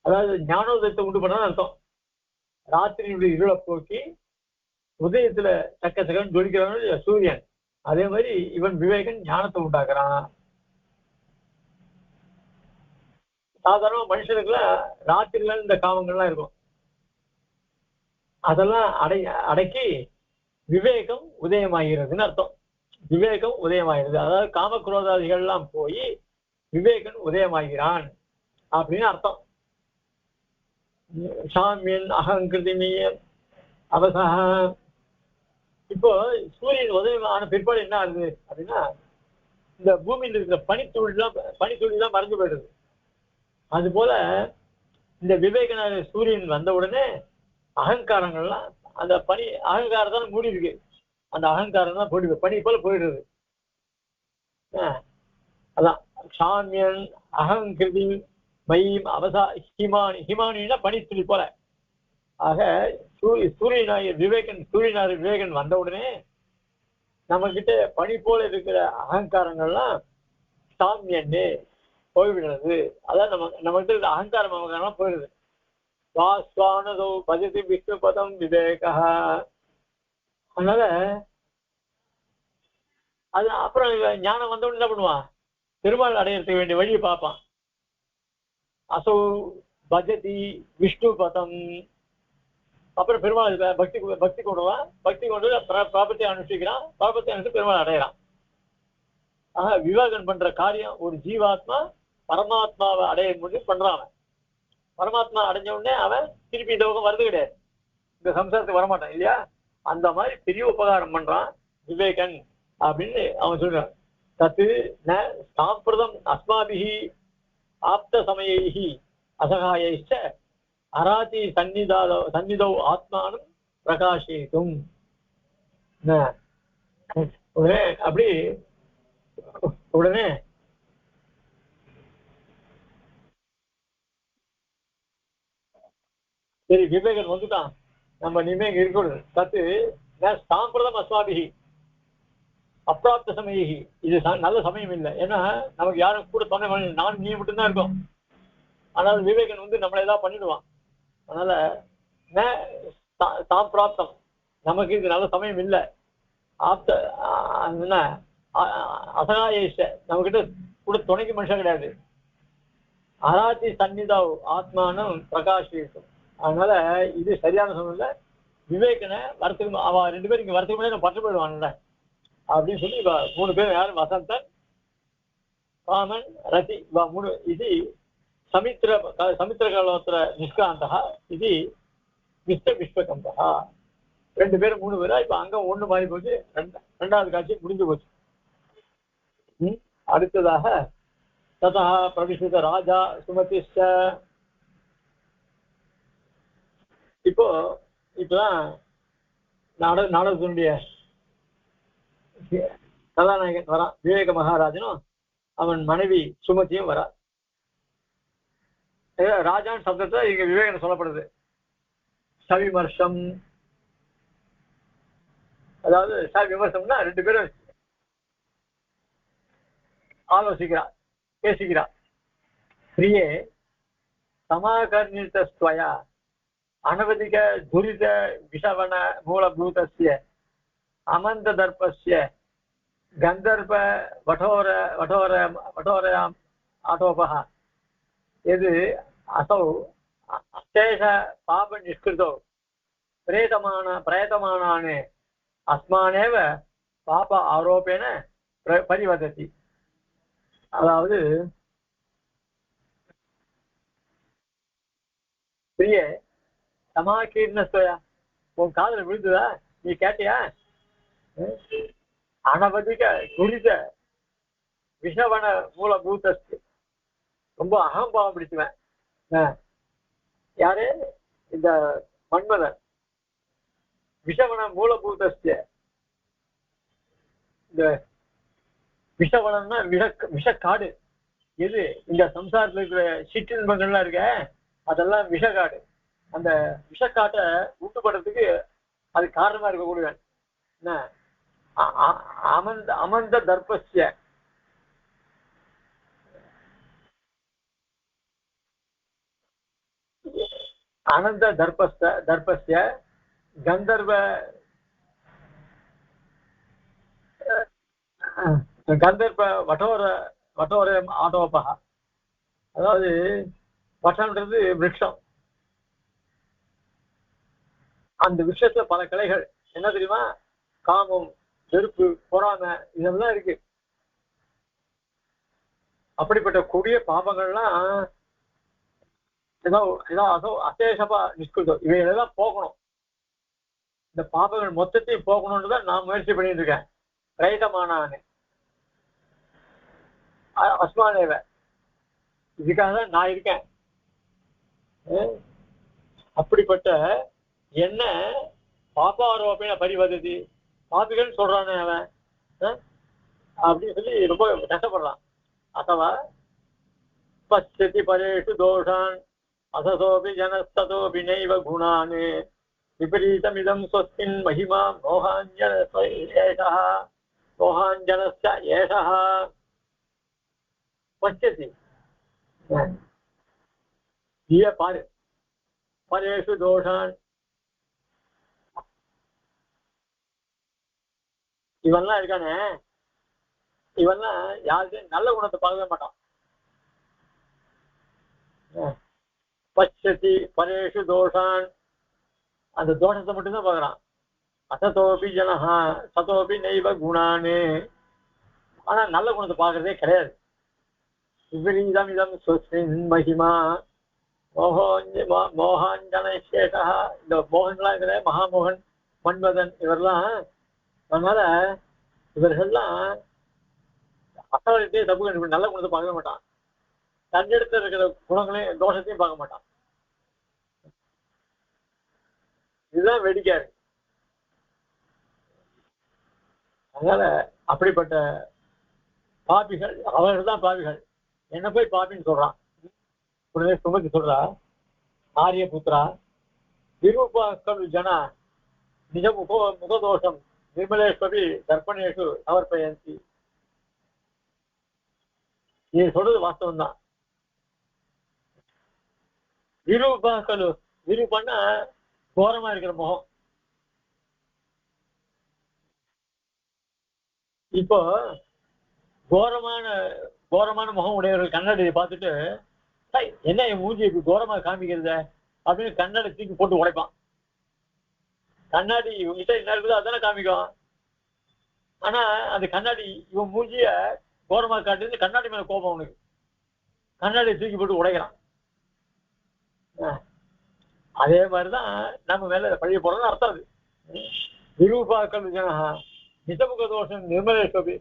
[SPEAKER 1] அதாவது ஞானோதயத்தை உண்டு பண்ணான்னு அர்த்தம். ராத்திரியுடைய இருளை போக்கி உதயத்துல சக்க சக்கன்னு ஜொலிக்கிறான் சூரியன். அதே மாதிரி இவன் விவேகன் ஞானத்தை உண்டாக்குறான். சாதாரண மனுஷனுக்குலாம் ராத்திரில இந்த காமங்கள்லாம் இருக்கும், அதெல்லாம் அடக்கி விவேகம் உதயமாகிறதுன்னு அர்த்தம். விவேகம் உதயமாகிறது, அதாவது காமக்ரோதாதிகள்லாம் போய் விவேகன் உதயமாகிறான் அப்படின்னு அர்த்தம். சாமியன் அகங்கிருதிமியம் அவசக. இப்போ சூரியன் உதயமான பிற்பாடு என்ன ஆகுது அப்படின்னா, இந்த பூமியில் இருக்கிற பனித்துளிலாம் மறைஞ்சு போயிடுது. அது போல இந்த விவேகனாக சூரியன் வந்த உடனே அகங்காரங்கள்லாம், அந்த அகங்காரத்தால் மூடி இருக்கு, அந்த அகங்காரம் தான் போயிடுது, பனி போல போயிடுறது. அதான் சாமியன் அகங்கிருதி மயீம் அவசா ஹிமானின்னா பனித்துளி போல. ஆக சூரியனாகிய விவேகன் வந்த உடனே நம்ம கிட்ட பனி போல இருக்கிற அகங்காரங்கள்லாம் சாமியன்னு போய்விடுறது. அதான் நம்ம கிட்ட இருக்கிற அகங்காரம் போயிடுது. வாஸ்வானதோ பஜதி விஷ்ணு பதம் விவேகா. அதனால அது அப்புறம் ஞானம் வந்தவொன்னு என்ன பண்ணுவான், பெருமாள் அடையறதுக்கு வேண்டிய வழியை பார்ப்பான். அசௌ பஜதி விஷ்ணு பதம். அப்புறம் பெருமாள் பக்தி கொண்டுவான், பக்தி கொண்டு பாபத்தை அனுஷ்டிக்கிறான், பாபத்தை அனுஷ்டி பெருமாள் அடையிறான். ஆக விவேகன் பண்ற காரியம், ஒரு ஜீவாத்மா பரமாத்மாவை அடைய முடியும் பண்றான். பரமாத்மா அடைஞ்ச உடனே அவன் திருப்பி இந்த பக்கம் வருது கிடையாது, இந்த சம்சாரத்துக்கு வரமாட்டான் இல்லையா. அந்த மாதிரி பெரிய உபகாரம் பண்றான் விவேகன் அப்படின்னு அவன் சொல்றான். தத்து ந சாம்பிரதம் அஸ்மாபிஹி ஆப்த சமயைஹி அசகாயைச்ச அராதி சந்நிதௌ ஆத்மானம் பிரகாசிக்கும். உடனே அப்படி உடனே சரி விவேகன் வந்துட்டான், நம்ம இனிமே இங்க இருக்கணும் தத்து சாம்பிரதம் அஸ்மாபிகி அப்பிராப்த சமயி, இது நல்ல சமயம் இல்லை. ஏன்னா நமக்கு யாரும் கூட துணை நானும் நீ மட்டும்தான் இருக்கோம். ஆனால் விவேகன் வந்து நம்மளை ஏதாவது பண்ணிடுவான். அதனால சாம்பிராப்தம், நமக்கு இது நல்ல சமயம் இல்லை. ஆப்த என்ன அசகாயிஷ, நம்ம கிட்ட கூட துணைக்கு மனுஷன் கிடையாது. அராத்தி சந்நிதாவ் ஆத்மானம் பிரகாஷிக்கும். அதனால இது சரியான சமயம். விவேகனை வரத்துக்கு அவ 2 பேரும் இங்க வரத்துக்கு முன்னாடி பட்டு போயிடுவான்ல அப்படின்னு சொல்லி இவ 3 பேரும் யாரும் வசந்தன் ராமன் ரதி இவ 3 இது சமித்திரகாலோத்திர நிஷ்காந்தா இது விஸ்வகம்பா 2 பேரும் 3 பேரா இப்ப அங்க 1 மாறி போச்சு. 2வது காட்சி முடிஞ்சு போச்சு. அடுத்ததாக ததா பிரவிஷ்ட ராஜா சுமதிஷ்ட. இப்பதான் நாடகத்தினுடைய கதாநாயகன் வரான். விவேக மகாராஜனும் அவன் மனைவி சுமதியும் வரா. ராஜான் சப்தத்தை இங்க விவேகன் சொல்லப்படுது. சவிமர்சம், அதாவது சவிமர்சம்னா 2 பேரும் ஆலோசிக்கிறார், பேசுகிறார். பிரியே சமாகர்ணிதஸ்வயா அனவதிக துரித விஷவன மூலபூதஸ்ய அமந்த தர்பஸ்ய கந்தர்ப வடோரயாம் ஆட்டோபः எது அசௌ அசேஷ பாப நிஷ்கிருதோ பிரேதமானானே அஸ்மானேவ பாப ஆரோபேன பரிவதத்தி. அதாவது பிரிய சமாகீர்ணஸ்வயா, உன் காதல விழுந்துதா, நீ கேட்டியா? அனவதிக துரித விஷவன மூலபூதஸ்து, ரொம்ப அகம்பாவம் பிடிச்சுவேன். யாரு? இந்த மன்மதன். விஷவன மூலபூதஸ்து, இந்த விஷவனம்னா விஷக்காடு. எது? இந்த சம்சாரத்துல இருக்கிற சிற்றின்பங்கள்லாம் இருக்க, அதெல்லாம் விஷக்காடு. அந்த விஷக்காட்டை ஊட்டுப்படுறதுக்கு அது காரணமா இருக்கக்கூடியவன் என்ன? அமந்த தர்பஸ்ய அனந்த தர்பஸ்ய கந்தர்வ வட்டோர ஆட்டோபா. அதாவது வட்டம்ன்றது விருட்சம். அந்த விஷயத்துல பல கிளைகள் என்ன தெரியுமா? காமம், வெறுப்பு, பொறாமை, இதெல்லாம் இருக்கு. அப்படிப்பட்ட கொடிய பாபங்கள்லாம் ஏதோ அசேஷமா நிஷ்கிருதம், இவைகளெல்லாம் போகணும். இந்த பாபங்கள் மொத்தத்தையும் போகணும்னு தான் நான் முயற்சி பண்ணிட்டு இருக்கேன். ரைதமானானே அஸ்மானேவ, இதுக்காக தான் நான் இருக்கேன். அப்படிப்பட்ட என்ன பாப்பாரோபேன பரிவததி, பாபிகள் சொல்றானே அவன் அப்படின்னு சொல்லி ரொம்ப கஷ்டப்படுறான். அத்தவா பச்சதி பரேஷு தோஷான் அசதோபி ஜனஸ்ததோபி நைவ குணான் விபரீதமிதம் ஸ்வஸ்மின் மகிமா மோகாஞ்சனஸ்ய ஏஷः பச்சதி. பாரு பரேஷு தோஷான், இவன்லாம் இருக்கானே, இவன்லாம் யாருக்கும் நல்ல குணத்தை பார்க்கவே மாட்டான். பச்சதி பரேஷு தோஷான், அந்த தோஷத்தை மட்டும்தான் பார்க்கறான். அசதோபி ஜனஹா சதோபி நைவ குணானு, ஆனா நல்ல குணத்தை பார்க்கறதே கிடையாது. விபரீதம் இதம் ஸ்வஸ்மின் மகிமா மோகாஞ்சனேஷா. இந்த மோகன்லாம் இருக்கிற மகாமோகன், மன்மதன், இவரெல்லாம். அதனால இவர்கள்லாம் அசவரத்தையே தப்பு கண்டு நல்ல குணத்தை பார்க்க மாட்டான். தன்னிடத்துல இருக்கிற குணங்களையும் தோஷத்தையும் பார்க்க மாட்டான். இதுதான் வேடிக்கையா இருக்கு. அதனால அப்படிப்பட்ட பாபிகள், அவர்கள் தான் பாபிகள். என்ன போய் பாபின்னு சொல்றான். உடனே சுமதி சொல்றா, ஆரிய புத்திரா, விரூபாக்கல் ஜனா நிஜ முகதோஷம் நிர்மலேஸ்வரி தர்ப்பணேஷு சமர்ப்பயந்தி. நீ சொல்றது வாஸ்தவம் தான். விரூபாக்கல், விரூபன்னா கோரமா இருக்கிற முகம். இப்போ கோரமான கோரமான முகம் உடையவர்கள் கண்ணாடியை பார்த்துட்டு என்ன என் மூஞ்சி இப்படி கோரமா காமிக்கிறத அப்படின்னு கண்ணாடி தூக்கி போட்டு உடைப்பான். கண்ணாடி இவங்கிட்ட என்ன இருக்குதோ அதானே காமிக்கும். ஆனா அந்த கண்ணாடி இவன் மூஞ்சிய கோரமா காட்டுறது கண்ணாடி மேல கோபம் அவனுக்கு. கண்ணாடியை தூக்கி போட்டு உடைக்கிறான். அதே மாதிரிதான் நம்ம மேல பழைய போறோம்னு அர்த்தம். அது விரூபாக்கல் ஜனஹா நிஜமுக தோஷம் நிர்மலேஸ்வரி.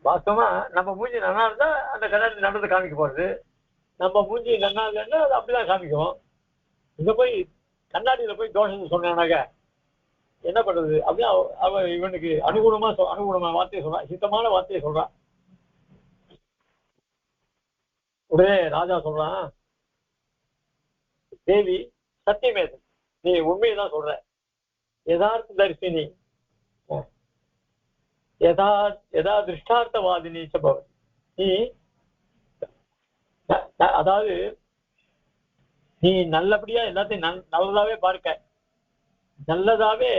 [SPEAKER 1] வாஸ்தவமா நம்ம மூஞ்சி நல்லா இருந்தா அந்த கண்ணாடி நடந்து காமிக்க போறது. நம்ம மூஞ்சி நல்லா இல்லைன்னா அது அப்படிதான் காமிக்கும். இங்க போய் கண்ணாடியில போய் தோஷத்தை சொன்னானாக்க என்ன பண்றது? அப்படியே அவ இவனுக்கு அனுகூலமா வார்த்தையை சொல்றான், சித்தமான வார்த்தையை சொல்றான். உடனே ராஜா சொல்றான், தேவி சத்தியமேது, நீ உண்மையதான் சொல்ற, யதார்த்த தரிசினி, யதா திருஷ்டார்த்தவாதினி சபவதி. நீ அதாவது நீ நல்லபடியா எல்லாத்தையும் நல்லதாவே பார்க்க, நல்லதாவே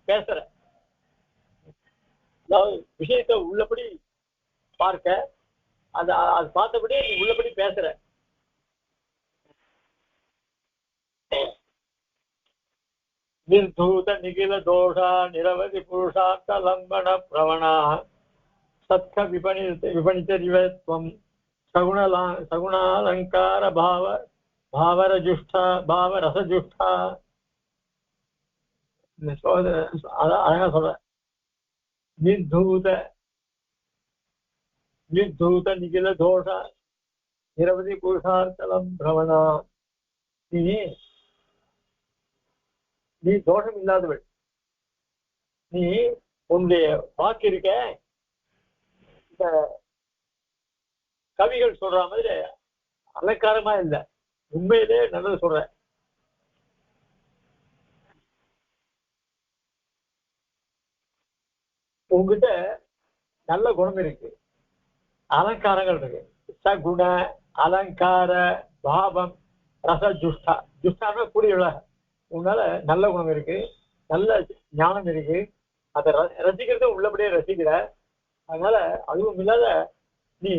[SPEAKER 1] பேசுற, அதாவது விஷயத்தை உள்ளபடி பார்க்க, அது பார்த்தபடி நீ உள்ளபடி பேசுற. நிர்தூத நிகில தோஷா நிரவதி புருஷார்த்த லம்பன பிரவணா சத்க விபணித்தரிவத்வம் சகுணாலங்கார பாவரஜுஷ்டா பாவரசஜுஷ்டா. அழகா சொல்ற. நிர்தூத நிகில தோஷ நிரவதி புருஷார்த்தலம் பிரவணா. நீ தோஷம் இல்லாதவள். நீ உன்னுடைய வாக்கு இருக்க, இந்த கவிகள் சொல்ற மாதிரி அலங்காரமா இல்லை, உண்மையிலே நல்லது சொல்ற. உங்ககிட்ட நல்ல குணம் இருக்கு, அலங்காரங்கள் இருக்கு. சகுண அலங்கார பாவம் ரச ஜுஷ்டா. ஜுஷ்டான கூடியுள்ள உன்னால நல்ல குணம் இருக்கு, நல்ல ஞானம் இருக்கு, அதை ரசிக்கிறது உள்ளபடியே ரசிக்கிற. அதனால அதுவும் இல்லாத நீ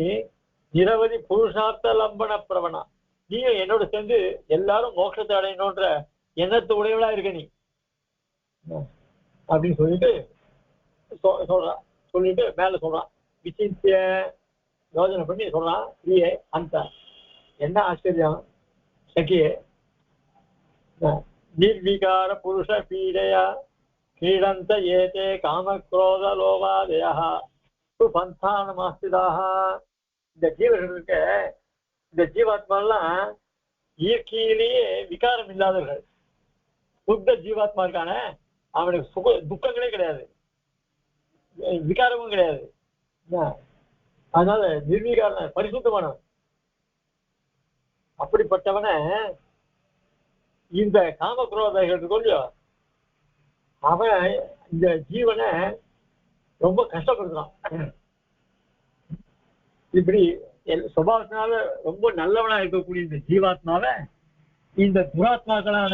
[SPEAKER 1] நிரவதி புருஷார்த்த லம்பன பிரவணா. நீயும் என்னோட சேர்ந்து எல்லாரும் மோட்சத்தை அடையணும்ன்ற எண்ணத்து உடையவளா இருக்க நீ அப்படின்னு சொல்லிட்டு சொல்றான். சொல்லிட்டு மேல சொல்றான், விசித்திய யோஜனை பண்ணி சொல்றான். பிரியே அந்த என்ன ஆச்சரியம் சக்கியே, நிர்விகார புருஷ பீடையா கிரீடந்த ஏதே காமக்ரோத லோபாதயா பந்தானமாஸ்திதாக. இந்த ஜீவர்கள் இருக்க, இந்த ஜீவாத்மாலாம் இயற்கையிலேயே விகாரம் இல்லாதவர்கள். சுத்த ஜீவாத்மா இருக்கான அவனுக்கு துக்கங்களே கிடையாது, விகாரமும் கிடையாது. அதனால நிர்வீகார பரிசுத்தமானவன். அப்படிப்பட்டவன இந்த காமக்ரோதர்கள் கொள்ளியோ அவன் இந்த ஜீவனை ரொம்ப கஷ்டப்படுத்துறான். இப்படி சுபாவத்தினால ரொம்ப நல்லவனா இருக்கக்கூடிய இந்த ஜீவாத்மாவை இந்த துராத்மாக்களான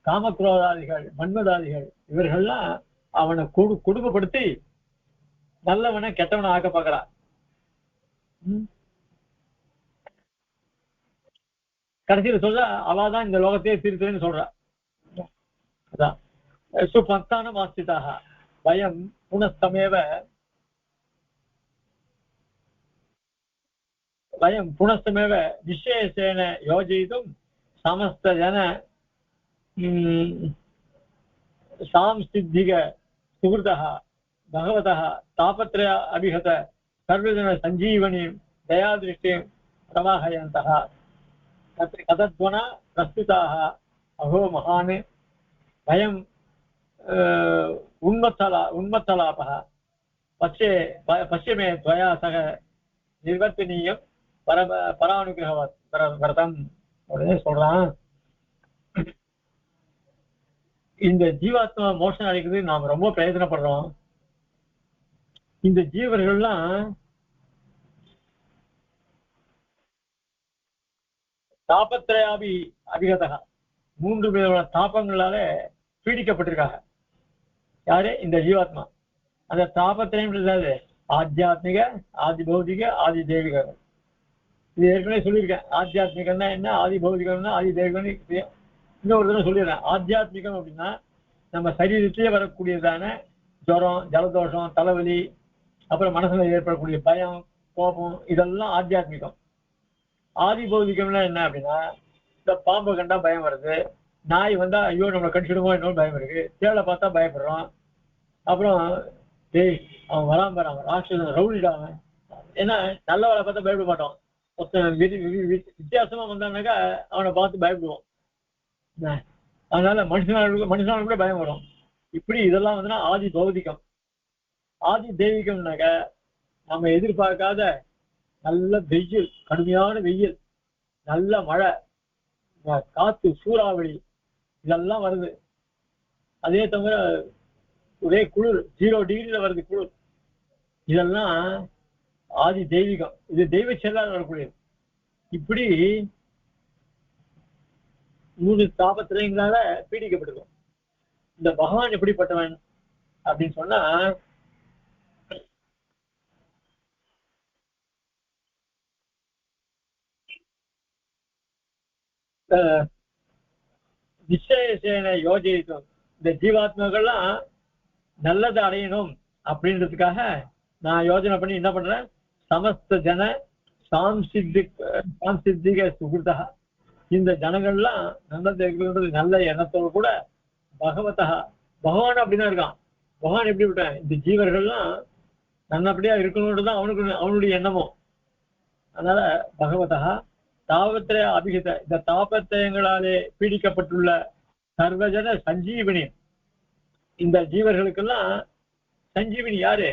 [SPEAKER 1] காமக்ரோதாதிகள் மன்மதாதிகள் இவர்கள்லாம் அவனை கொடுமைப்படுத்தி நல்லவனை கெட்டவனை ஆக்க பார்க்கிறான். கடைசியில் சொல்ற அவாதான் இந்த லோகத்தையே தீர்த்துன்னு சொல்றா. அதான் சுபந்தான மாஸ்திதாக வயம் புனஸ்தமேவ வயம் புனஸ்தமேவ விசேஷேன யோஜயிதும் சமஸ்த ஜன சாம்சித்திக சுகிருதः பகவதः தாபத்ரய அபிஹத சர்வஜன சஞ்சீவனி தயாதிருஷ்டிம் பிரவாஹயந்தः கதத்வன பிரஸ்துதாக அஹோ மகான் வயம் உன்மத்தலாபः பஷ்யமே त्वया सह நிர்வர்த்தனீயம் பரானுகிரக விரதம் அப்படின்னு சொல்றான். இந்த ஜீவாத்மா மோட்சம் அடைக்கிறது நாம் ரொம்ப பிரயத்தனப்படுறோம். இந்த ஜீவர்கள்லாம் தாபத்திரையாபி அபிகதா, 3 விதமான தாபங்களால பீடிக்கப்பட்டிருக்காங்க. யாரு? இந்த ஜீவாத்மா. அந்த தாபத்திரைன்றது ஆத்தியாத்மிக, ஆதி பௌதிக, ஆதி தெய்வீக. இது ஏற்கனவே சொல்லியிருக்கேன். ஆத்தியாத்மிகம்னா என்ன, ஆதி பௌதிகம்னா ஆதி தெய்வீகம்னு இன்னொரு தடவை சொல்லிடுறேன். ஆத்தியாத்மிகம் அப்படின்னா நம்ம சரீரத்திலே வரக்கூடியதான ஜுரம், ஜலதோஷம், தலைவலி, அப்புறம் மனசுல ஏற்படக்கூடிய பயம், கோபம், இதெல்லாம் ஆத்தியாத்மிகம். ஆதி பௌதிகம்னா என்ன அப்படின்னா இந்த பாம்பை கண்டா பயம் வருது, நாய் வந்தா ஐயோ நம்மளை கடிச்சிடுமோ இன்னொரு பயம் இருக்கு, தேளை பார்த்தா பயப்படுறோம், அப்புறம் டேய் அவன் வராம வரான் ராட்சசன் ரவுடிடாம, ஏன்னா நல்ல வேலை பார்த்தா பயப்பட மாட்டோம். ஒருத்தன் வித்தியாசமா வந்தான்னாக்கா அவனை பார்த்து பயப்படுவோம். அதனால மனுஷனால கூட பயம் வரும். இப்படி இதெல்லாம் வந்துன்னா ஆதி பௌதிகம். ஆதி தெய்வீகம்னாக்க நம்ம எதிர்பார்க்காத நல்ல வெயில், கடுமையான வெயில், நல்ல மழை, காத்து, சூறாவளி, இதெல்லாம் வருது. அதே தவிர ஒரே குளிர், 0 டிகிரியில வருது குளிர். இதெல்லாம் ஆதி தெய்வீகம். இது தெய்வ செயலால் வரக்கூடியது. இப்படி 3 தாபத்திரங்களால பீடிக்கப்பட்டிருக்கும். இந்த பகவான் எப்படிப்பட்டவன் அப்படின்னு சொன்னா, நிச்சயசேன யோஜிக்கும். இந்த ஜீவாத்மாக்கள்லாம் நல்லதை அடையணும் அப்படின்றதுக்காக நான் யோஜனை பண்ணி என்ன பண்றேன், சமஸ்த ஜன சாம்சித்திக சுகிருதா, இந்த ஜனங்கள்லாம் நல்லது நல்ல எண்ணத்தோடு கூட பகவதா, பகவான் அப்படிதான் இருக்கான். பகவான் எப்படி விட்டேன், இந்த ஜீவர்கள்லாம் நல்லபடியா இருக்கணும்ன்றதுதான் அவனுடைய எண்ணமும். அதனால பகவதா தாபத்திர அபிகித, இந்த தாபத்திரங்களாலே பீடிக்கப்பட்டுள்ள சர்வஜன சஞ்சீவனி, இந்த ஜீவர்களுக்கெல்லாம் சஞ்சீவனி யாரு,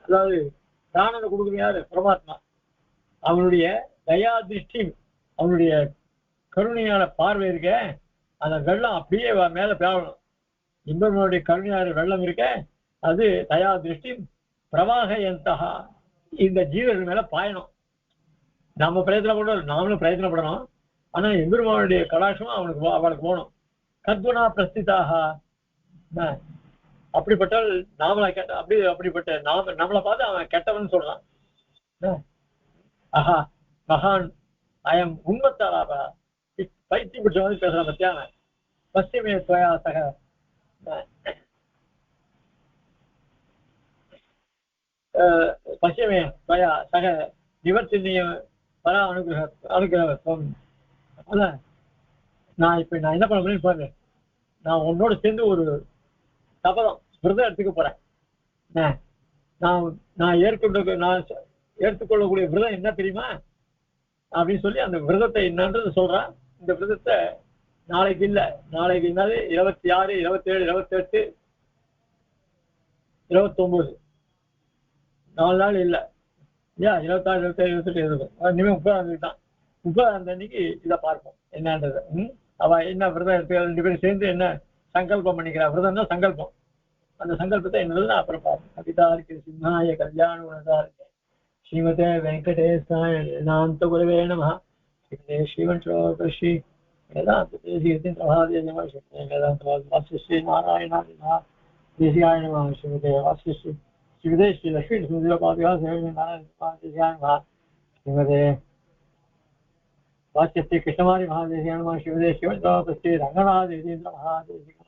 [SPEAKER 1] அதாவது பிராணனை கொடுக்குறது யாரு, பரமாத்மா. அவனுடைய தயா திருஷ்டி, அவனுடைய கருணையான பார்வை இருக்க, அந்த வெள்ளம் அப்படியே மேல பேவணும். இன்பனுடைய கருணையான வெள்ளம் இருக்க, அது தயா திருஷ்டி பிரவாக எந்தகா, இந்த ஜீவர்கள் மேல பாயணும். நம்ம பிரயத்தனப்படணும், நாமளும் பிரயத்தனப்படணும். ஆனா எம்பெருமானுடைய கடாட்சமும் அவளுக்கு போகணும். கத்வனா பிரஸ்திதாக, அப்படிப்பட்டால் நாமளை அப்படிப்பட்ட நம்மளை பார்த்து அவன் கெட்டவன் சொல்றான். ஆஹா மகான் அயம் உண்மத்தாலாபா, பைத்தியம் பிடிச்ச மாதிரி பேசுறான் பத்தியான. பசிமே துவயா சக, பசியமே துவயா சக நிவர்த்தினிய பர அனுகிரகம். அதான் நான் என்ன பண்ண முடியும் பாருங்க, நான் உன்னோட சேர்ந்து ஒரு சபதம் விரதம் எடுத்துக்க போறேன். நான் ஏற்றுக்கொள்ளக்கூடிய விரதம் என்ன தெரியுமா அப்படின்னு சொல்லி அந்த விரதத்தை என்னன்றது சொல்றேன். இந்த விரதத்தை நாளைக்கு இல்ல, நாளைக்கு என்னது 26, 27, 28, 29 4 நாள் இல்ல, 26, 27, 28 இருக்கும். இனிமே 30 தான். 30 அன்னைக்கு இதை பார்ப்போம் என்னன்றது. அவ என்ன விரதம் எடுத்து 2 பேரும் சேர்ந்து என்ன சங்கல்பம் பண்ணிக்கிறா. விரதம்னா சங்கல்பம். அந்த சங்கல்பத்தை என்னது அப்புறம் பார்ப்போம். கவிதார்க்கு சிம்ஹாய கல்யாண குணதார்க்கு ஸ்ரீமதே வெங்கடேசாய வேதாந்த குரவே நமஹ. ஸ்ரீவன்ஸ்ரீ வேதாந்த தேசிகத்தின் பிரபாதே நம. வேதாந்த வாசிஸ்ரீ நாராயணாய நமஹ. தேசிகாய நமஹ. ஸ்ரீமதே வாசிஸ்ரீ ஸ்ரீமதே ஸ்ரீ லக்ஷ்மி சுந்தரபாதிகா சேவை நாராயண தேசிகாய நமஹ. ஸ்ரீமதே வாசிஸ்ரீ கிருஷ்ணமாரி மகாதேசிகாய நமஹ. ஸ்ரீமதே சிவன் ஸ்ரீ ரங்கநாத தேசிகேந்திர மகாதேசிகா